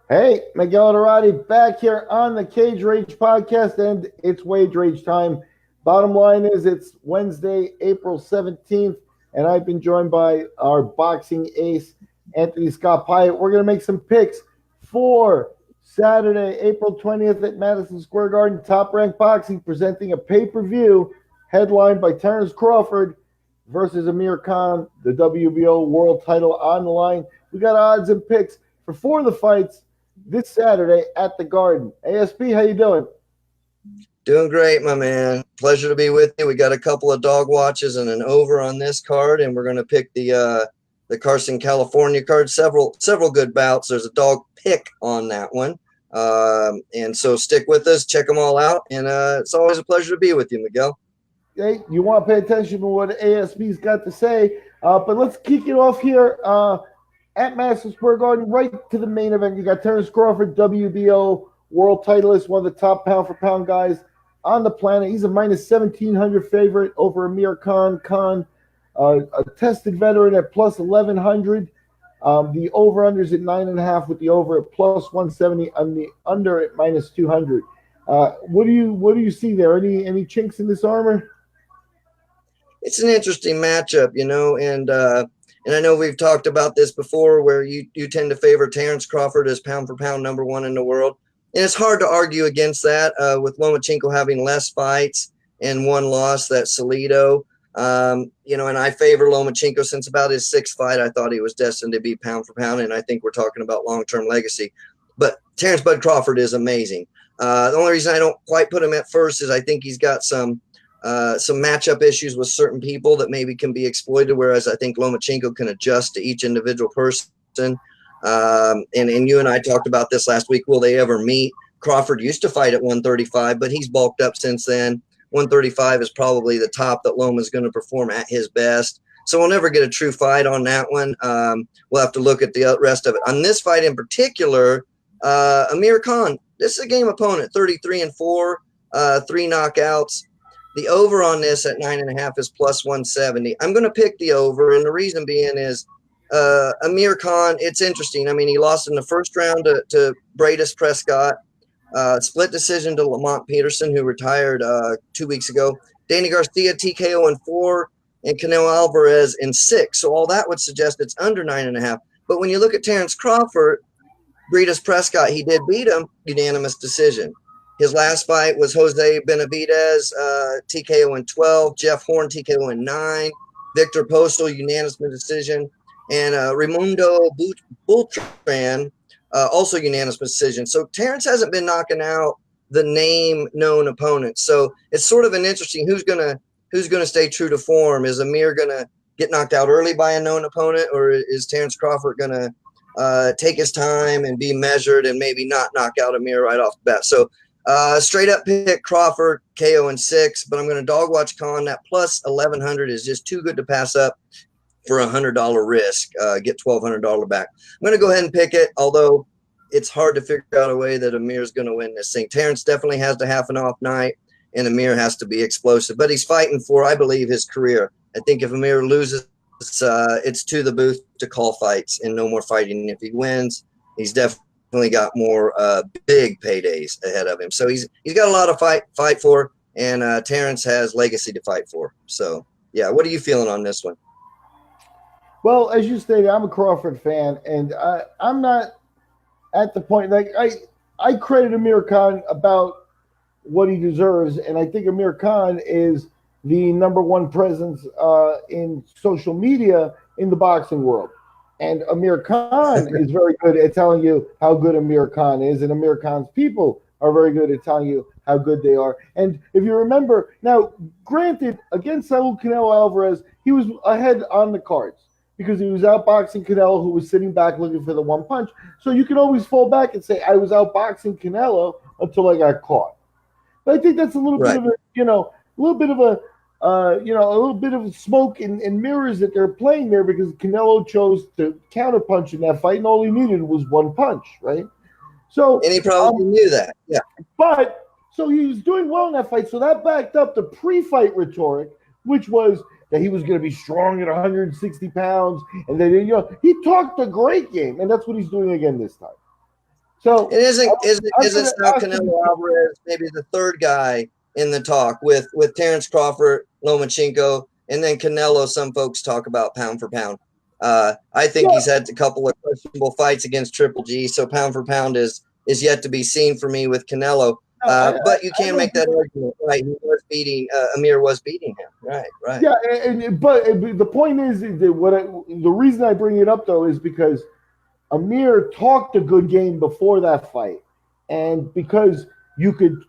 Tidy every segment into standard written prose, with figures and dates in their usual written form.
Hey, Miguel Dorati back here on the Cage Rage podcast, and it's Wage Rage time. Bottom line is it's Wednesday, April 17th, and I've been joined by our boxing ace, Anthony Scott Pyatt. We're going to make some picks for Saturday, April 20th at Madison Square Garden. Top Rank Boxing presenting a pay-per-view headlined by Terence Crawford versus Amir Khan, the WBO world title on the line. We got odds and picks for four of the fights this Saturday at the Garden. ASP, how you doing? Doing great, my man. Pleasure to be with you. We got a couple of dog watches and an over on this card, and we're going to pick the Carson, California card. Several good bouts. There's a dog pick on that one, and so stick with us. Check them all out, and it's always a pleasure to be with you, Miguel. Hey, you want to pay attention to what ASP's got to say, but let's kick it off here at Madison Square Garden, right to the main event. You got Terence Crawford, WBO world titleist, one of the top pound-for-pound guys on the planet. He's a minus 1,700 favorite over Amir Khan. Khan, a tested veteran at plus 1,100. The over-under's at 9.5 with the over at plus 170 and the under at minus 200. What do you see there? Any chinks in this armor? It's an interesting matchup, and I know we've talked about this before where you tend to favor Terence Crawford as pound for pound number one in the world. And it's hard to argue against that with Lomachenko having less fights and one loss, that's Salido. And I favor Lomachenko since about his sixth fight. I thought he was destined to be pound for pound, and I think we're talking about long-term legacy. But Terence Bud Crawford is amazing. The only reason I don't quite put him at first is I think he's got some matchup issues with certain people that maybe can be exploited, whereas I think Lomachenko can adjust to each individual person. And you and I talked about this last week. Will they ever meet? Crawford used to fight at 135, but he's bulked up since then. 135 is probably the top that Loma's going to perform at his best. So we'll never get a true fight on that one. We'll have to look at the rest of it. On this fight in particular, Amir Khan, this is a game opponent, 33-4, 3 knockouts. The over on this at 9.5 is plus 170. I'm going to pick the over, and the reason being is Amir Khan, it's interesting. I mean, he lost in the first round to Bradis Prescott, split decision to Lamont Peterson, who retired 2 weeks ago. Danny Garcia, TKO in 4, and Canelo Alvarez in 6. So all that would suggest it's under 9.5. But when you look at Terence Crawford, Bradis Prescott, he did beat him, unanimous decision. His last fight was Jose Benavidez, TKO in 12, Jeff Horn, TKO in 9, Victor Postal, unanimous decision, and Raimundo Beltran, also unanimous decision. So Terence hasn't been knocking out the known opponents. So it's sort of an interesting who's gonna stay true to form. Is Amir gonna get knocked out early by a known opponent, or is Terence Crawford gonna take his time and be measured and maybe not knock out Amir right off the bat? So straight up pick Crawford, KO in 6, but I'm going to dog watch Khan. That plus 1,100 is just too good to pass up for $100 risk. Get $1,200 back. I'm going to go ahead and pick it, although it's hard to figure out a way that Amir's going to win this thing. Terence definitely has to have an off night, and Amir has to be explosive. But he's fighting for, I believe, his career. I think if Amir loses, it's to the booth to call fights and no more fighting. If he wins, he's definitely got more big paydays ahead of him. So he's got a lot of fight for, and Terence has legacy to fight for. So, yeah, what are you feeling on this one? Well, as you stated, I'm a Crawford fan, and I'm not at the point, like, I credit Amir Khan about what he deserves, and I think Amir Khan is the number one presence in social media in the boxing world. And Amir Khan is very good at telling you how good Amir Khan is, and Amir Khan's people are very good at telling you how good they are. And if you remember, now, granted, against Saul Canelo Alvarez, he was ahead on the cards because he was outboxing Canelo, who was sitting back looking for the one punch. So you can always fall back and say, I was outboxing Canelo until I got caught. But I think that's a little bit of a little bit of smoke and mirrors that they're playing there because Canelo chose to counterpunch in that fight, and all he needed was one punch, right? So, and he probably knew that, yeah. But so he was doing well in that fight, so that backed up the pre-fight rhetoric, which was that he was going to be strong at 160 pounds, and then he talked a great game, and that's what he's doing again this time. So it isn't now ask Canelo you, Alvarez maybe the third guy in the talk with Terence Crawford, Lomachenko, and then Canelo. Some folks talk about pound for pound. I think yeah, he's had a couple of questionable fights against Triple G, so pound for pound is yet to be seen for me with Canelo. no, But you I can don't make that argument, right? He was beating Amir was beating him, right. Yeah, but the point is that the reason I bring it up though is because Amir talked a good game before that fight, and because you could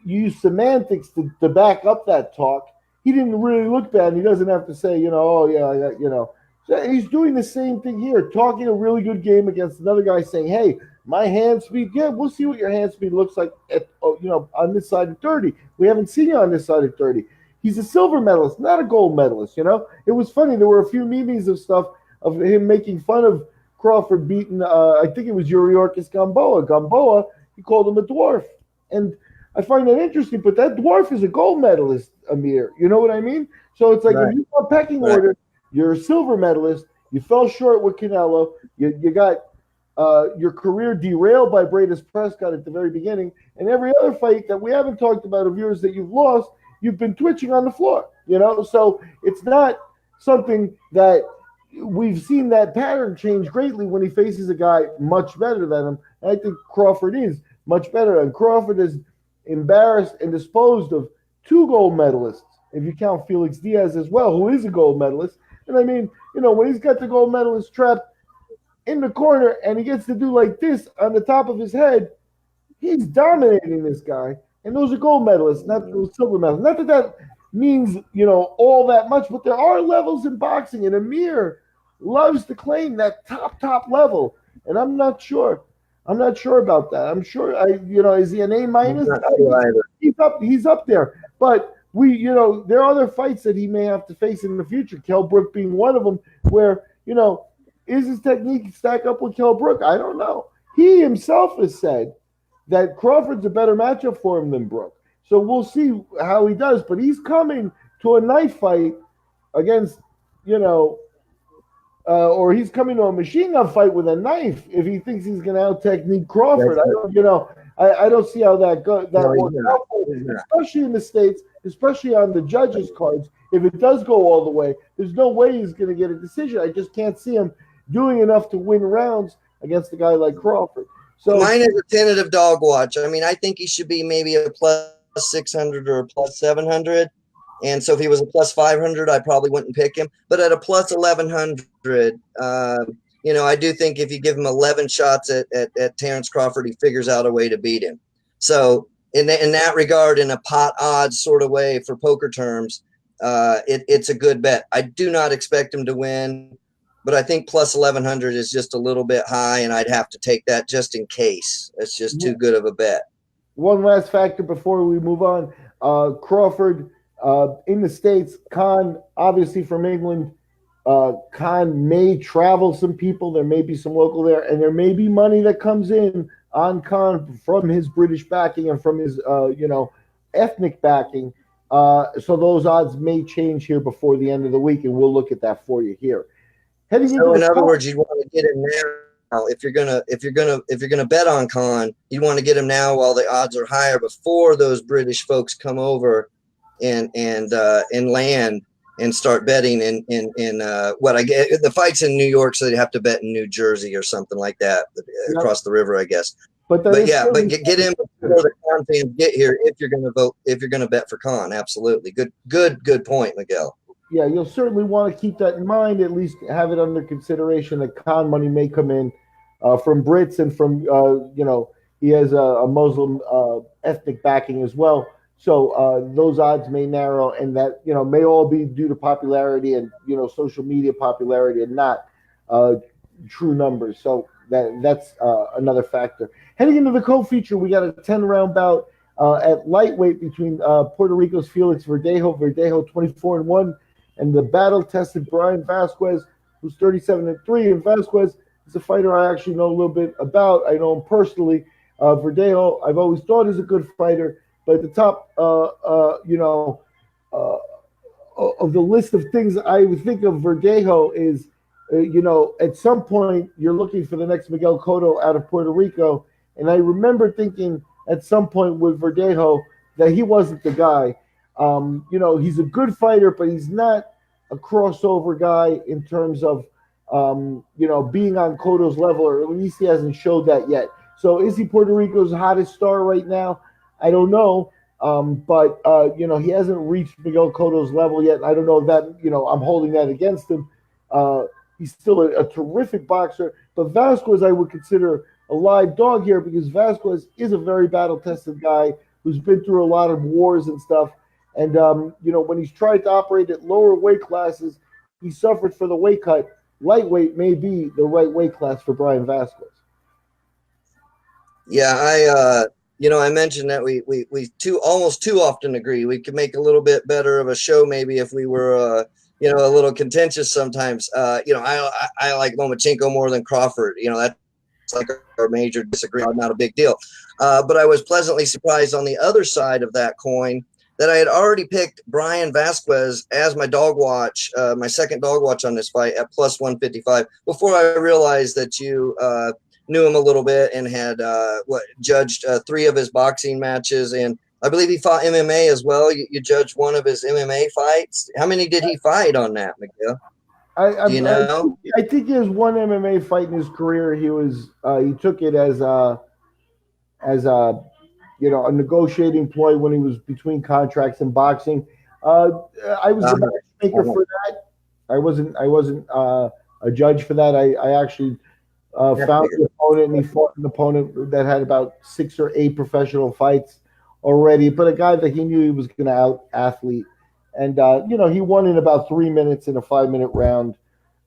use semantics to back up that talk, he didn't really look bad. And he doesn't have to say, oh yeah, So he's doing the same thing here, talking a really good game against another guy, saying, "Hey, my hand speed, yeah, we'll see what your hand speed looks like at, on this side of 30. We haven't seen you on this side of 30." He's a silver medalist, not a gold medalist. It was funny. There were a few memes of stuff of him making fun of Crawford beating, I think it was Yuriorkis Gamboa. Gamboa, he called him a dwarf. And I find that interesting, but that dwarf is a gold medalist, Amir. You know what I mean? So it's like if you go pecking order, you're a silver medalist. You fell short with Canelo. You got your career derailed by Bradis Prescott at the very beginning. And every other fight that we haven't talked about of yours that you've lost, you've been twitching on the floor. So it's not something that we've seen that pattern change greatly when he faces a guy much better than him. And I think Crawford is much better. And Crawford is embarrassed and disposed of two gold medalists, if you count Felix Diaz as well, who is a gold medalist. And I mean, when he's got the gold medalist trapped in the corner and he gets to do like this on the top of his head, he's dominating this guy. And those are gold medalists, not those silver medalists. Not that means, all that much, but there are levels in boxing. And Amir loves to claim that top level. And I'm not sure. I'm not sure about that. I'm sure, is he an A minus? He's up there. But there are other fights that he may have to face in the future, Kell Brook being one of them, where, is his technique stack up with Kell Brook? I don't know. He himself has said that Crawford's a better matchup for him than Brook. So we'll see how he does. But he's coming to a knife fight against, or he's coming to a machine gun fight with a knife if he thinks he's going to out-technique Crawford. I don't see how that works out, especially in the States, especially on the judges' cards. If it does go all the way, there's no way he's going to get a decision. I just can't see him doing enough to win rounds against a guy like Crawford. So mine is a tentative dog watch. I mean, I think he should be maybe a plus 600 or a plus 700. And so if he was a plus 500, I probably wouldn't pick him. But at a plus 1100, I do think if you give him 11 shots at Terence Crawford, he figures out a way to beat him. So in that regard, in a pot odds sort of way for poker terms, it's a good bet. I do not expect him to win, but I think plus 1100 is just a little bit high, and I'd have to take that just in case. It's just too good of a bet. One last factor before we move on. Crawford in the States, Khan, obviously from England, Khan may travel some people. There may be some local there, and there may be money that comes in on Khan from his British backing and from his, ethnic backing. So those odds may change here before the end of the week, and we'll look at that for you here. So in other words, you want to get him now if you're gonna bet on Khan. You want to get him now while the odds are higher before those British folks come over and land and start betting in what I get. The fight's in New York, so they have to bet in New Jersey or something like that across the river, I guess. But get him before the Khan fans get here if you're going to bet for Khan. Absolutely, good point, Miguel. Yeah, you'll certainly want to keep that in mind. At least have it under consideration that Khan money may come in from Brits and from he has a Muslim ethnic backing as well. So those odds may narrow, and that may all be due to popularity and social media popularity and not true numbers. So that's another factor. Heading into the co-feature, we got a 10-round bout at lightweight between Puerto Rico's Felix Verdejo 24-1, and the battle-tested Bryan Vasquez, who's 37-3. And Vasquez is a fighter I actually know a little bit about. I know him personally. Verdejo, I've always thought is a good fighter. But at the top, of the list of things I would think of Verdejo is, at some point you're looking for the next Miguel Cotto out of Puerto Rico, And I remember thinking at some point with Verdejo that he wasn't the guy. He's a good fighter, but he's not a crossover guy in terms of, being on Cotto's level, or at least he hasn't showed that yet. So is he Puerto Rico's hottest star right now? I don't know. But he hasn't reached Miguel Cotto's level yet. I don't know if that, I'm holding that against him. He's still a terrific boxer. But Vasquez, I would consider a live dog here because Vasquez is a very battle-tested guy who's been through a lot of wars and stuff. And, when he's tried to operate at lower weight classes, he suffered for the weight cut. Lightweight may be the right weight class for Bryan Vasquez. Yeah, I mentioned that we almost too often agree. We could make a little bit better of a show maybe if we were a little contentious sometimes. I like Lomachenko more than Crawford. That's like our major disagreement, not a big deal. But I was pleasantly surprised on the other side of that coin that I had already picked Bryan Vasquez as my dog watch, my second dog watch on this fight at plus 155 before I realized that you knew him a little bit and had judged 3 of his boxing matches, and I believe he fought MMA as well. You judged one of his MMA fights. How many did he fight on that, Miguel? Do you know? I think he has one MMA fight in his career. He took it as a negotiating ploy when he was between contracts and boxing. I was the matchmaker for that. I wasn't a judge for that. I actually found the opponent, and he fought an opponent that had about 6 or 8 professional fights already, but a guy that he knew he was going to out-athlete. And, he won in about 3 minutes in a 5-minute round.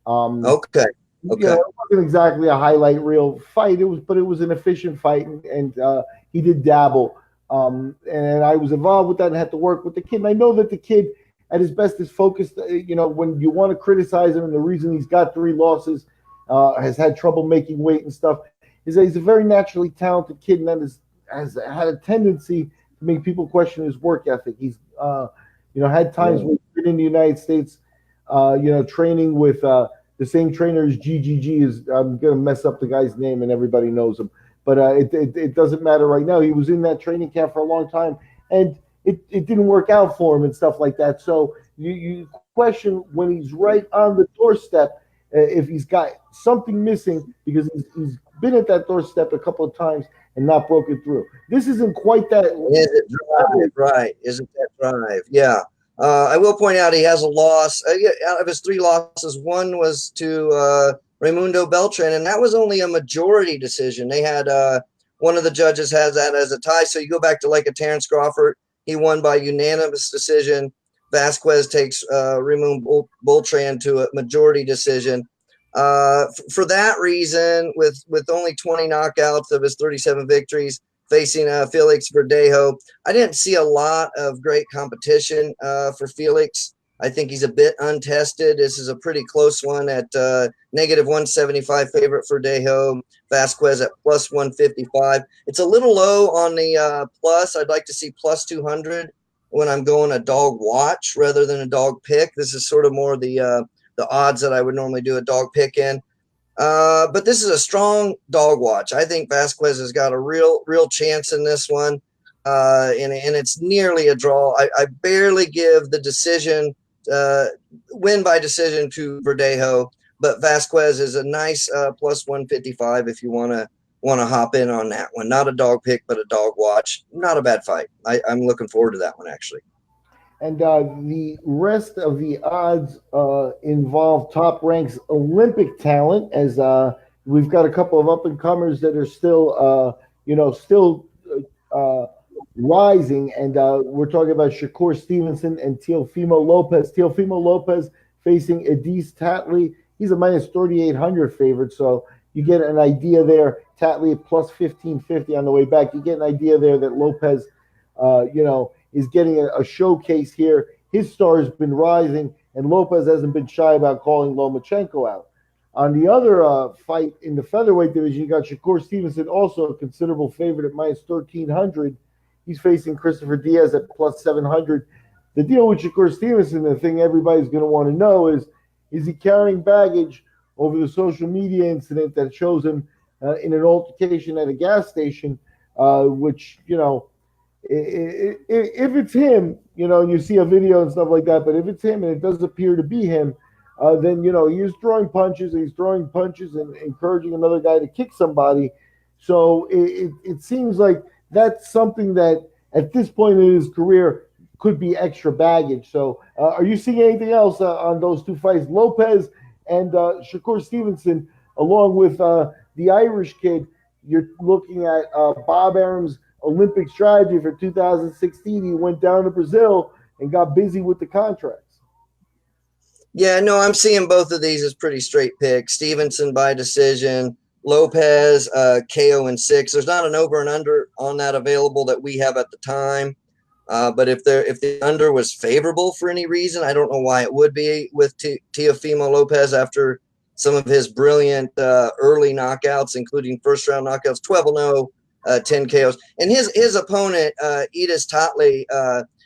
Okay. It wasn't exactly a highlight reel fight. It was an efficient fight, and he did dabble. And I was involved with that and had to work with the kid. And I know that the kid at his best is focused, when you want to criticize him, and the reason he's got 3 losses, has had trouble making weight and stuff, is that he's a very naturally talented kid, and that has had a tendency to make people question his work ethic. He's, had times when he's been in the United States, training with the same trainer as GGG is. I'm going to mess up the guy's name, and everybody knows him. But it doesn't matter right now. He was in that training camp for a long time, and it didn't work out for him and stuff like that. So you question when he's right on the doorstep if he's got something missing, because he's been at that doorstep a couple of times and not broken through. This isn't quite that. Is it drive? Right. Isn't that drive? Yeah. I will point out he has a loss. Out of his 3 losses, one was to Raimundo Beltran, and that was only a majority decision. They had one of the judges has that as a tie. So you go back to like a Terence Crawford. He won by unanimous decision. Vasquez takes Raimundo Beltran to a majority decision. For that reason, with only 20 knockouts of his 37 victories, facing Felix Verdejo, I didn't see a lot of great competition for Felix. I think he's a bit untested. This is a pretty close one at negative 175 favorite for Verdejo. Vasquez at plus 155. It's a little low on the plus. I'd like to see plus 200 when I'm going a dog watch rather than a dog pick. This is sort of more the odds that I would normally do a dog pick in. But this is a strong dog watch. I think Vasquez has got a real chance in this one, and it's nearly a draw. I barely give the decision, win by decision to Verdejo, but Vasquez is a nice plus 155 if you want to hop in on that one. Not a dog pick, but a dog watch. Not a bad fight. I'm looking forward to that one, actually. And the rest of the odds involve top ranks Olympic talent, as we've got a couple of up-and-comers that are still rising. And we're talking about Shakur Stevenson and Teofimo Lopez. Teofimo Lopez facing Edis Tatli. He's a minus 3,800 favorite, so you get an idea there. Tatli at plus 1,550 on the way back. You get an idea there that Lopez, is getting a showcase here. His star has been rising, and Lopez hasn't been shy about calling Lomachenko out. On the other fight in the featherweight division, you got Shakur Stevenson, also a considerable favorite at minus 1,300. He's facing Christopher Diaz at plus 700. The deal with Shakur Stevenson, the thing everybody's going to want to know is he carrying baggage over the social media incident that shows him in an altercation at a gas station, which, if it's him, and you see a video and stuff like that, but if it's him and it does appear to be him, then, he's throwing punches, and encouraging another guy to kick somebody. So it seems like that's something that at this point in his career could be extra baggage. So are you seeing anything else on those two fights? Lopez and Shakur Stevenson, along with the Irish kid, you're looking at Bob Arum's Olympic strategy for 2016. He went down to Brazil and got busy with the contracts. Yeah, no, I'm seeing both of these as pretty straight picks. Stevenson by decision, Lopez KO in 6. There's not an over and under on that available that we have at the time. But if the under was favorable for any reason, I don't know why it would be with Teofimo Lopez after some of his brilliant early knockouts, including first-round knockouts, 12-0, 10 KOs. And his opponent, Edis Tatli,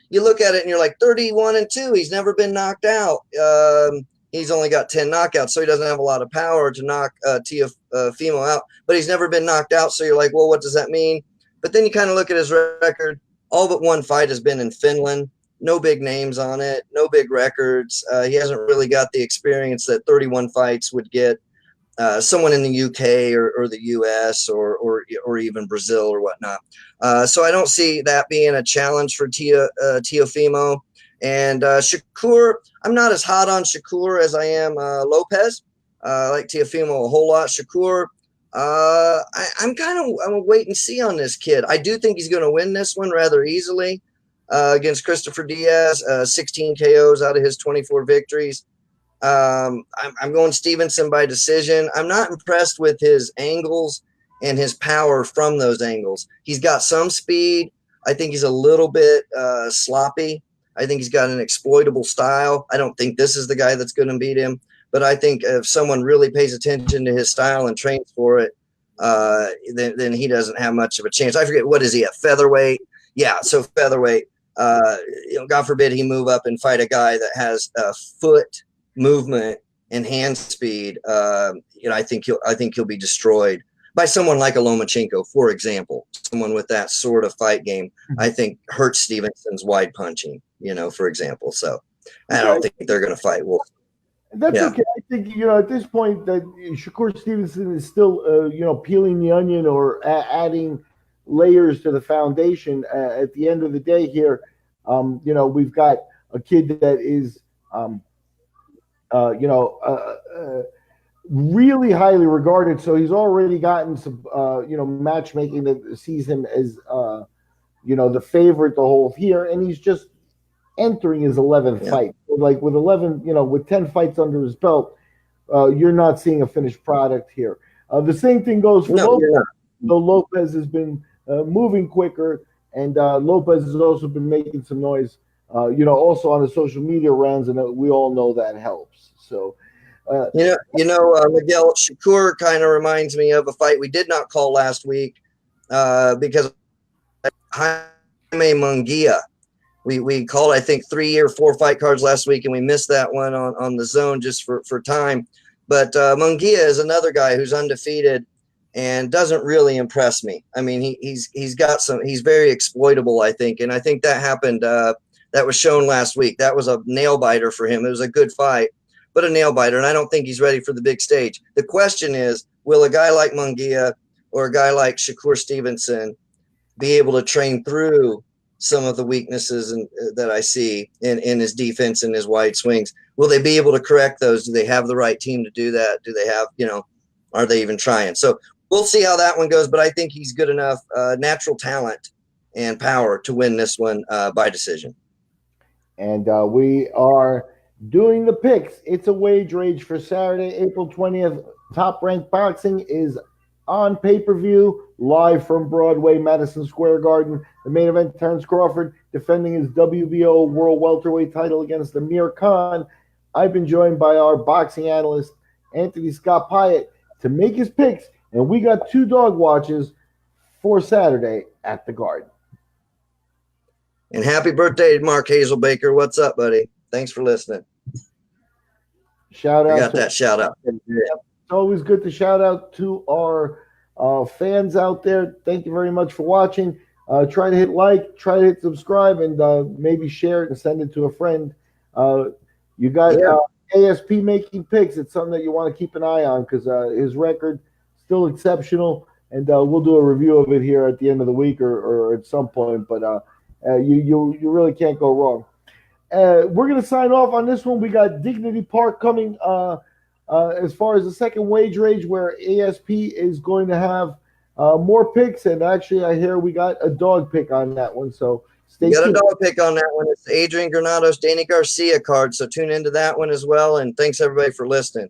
you look at it and you're like 31-2. He's never been knocked out. He's only got 10 knockouts, so he doesn't have a lot of power to knock Teofimo out. But he's never been knocked out, so you're like, well, what does that mean? But then you kind of look at his record. All but one fight has been in Finland. No big names on it. No big records. He hasn't really got the experience that 31 fights would get someone in the UK or the US or even Brazil or whatnot. So I don't see that being a challenge for Teofimo. And Shakur, I'm not as hot on Shakur as I am Lopez. I like Teofimo a whole lot. Shakur, I'm a wait and see on this kid. I do think he's going to win this one rather easily against Christopher Diaz, 16 KOs out of his 24 victories. I'm going Stevenson by decision. I'm not impressed with his angles and his power from those angles. He's got some speed. I think he's a little bit sloppy. I think he's got an exploitable style. I don't think this is the guy that's going to beat him. But I think if someone really pays attention to his style and trains for it, then he doesn't have much of a chance. I forget, what is he, a featherweight? Yeah, so featherweight. God forbid he move up and fight a guy that has foot movement and hand speed. I think he'll be destroyed by someone like a Lomachenko, for example. Someone with that sort of fight game, I think hurts Stevenson's wide punching, for example. So I don't think they're going to fight. Well, that's okay. I think, at this point that Shakur Stevenson is still, peeling the onion or adding layers to the foundation. At the end of the day here, we've got a kid that is, really highly regarded. So he's already gotten some, matchmaking that sees him as, the favorite to hold here. And he's just entering his 11th fight. Like with 11, with 10 fights under his belt, you're not seeing a finished product here. The same thing goes for Lopez. So Lopez has been moving quicker, and Lopez has also been making some noise, also on the social media rounds, and we all know that helps. So, Miguel, Shakur kind of reminds me of a fight we did not call last week because Jaime Munguia. We called, I think, 3 or 4 fight cards last week, and we missed that one on the zone just for time. But Munguia is another guy who's undefeated and doesn't really impress me. I mean, he's very exploitable, I think, and I think that happened. That was shown last week. That was a nail biter for him. It was a good fight, but a nail biter, and I don't think he's ready for the big stage. The question is, will a guy like Munguia or a guy like Shakur Stevenson be able to train through some of the weaknesses that I see in his defense and his wide swings? Will they be able to correct those? Do they have the right team to do that? Do they have, are they even trying? So we'll see how that one goes, but I think he's good enough, natural talent and power to win this one by decision. And we are doing the picks. It's a wage rage for Saturday, April 20th. Top Rank Boxing is on pay-per-view, live from Broadway, Madison Square Garden. The main event, Terence Crawford defending his WBO World Welterweight title against Amir Khan. I've been joined by our boxing analyst, Anthony Scott Pyatt, to make his picks, and we got 2 dog watches for Saturday at the Garden. And happy birthday to Mark Hazelbaker. What's up, buddy? Thanks for listening. Shout out. I got that shout out. It's always good to shout out to our Fans out there, thank you very much for watching. Try to hit like, try to hit subscribe, and maybe share it and send it to a friend. You got Yeah. ASP making picks. It's something that you want to keep an eye on because his record still exceptional, and we'll do a review of it here at the end of the week or at some point. But you really can't go wrong. We're going to sign off on this one. We got Dignity Park coming as far as the second wage range, where ASP is going to have more picks. And actually, I hear we got a dog pick on that one. So stay You got tuned. a dog pick on that one. It's Adrian Granado's Danny Garcia card. So tune into that one as well. And thanks everybody for listening.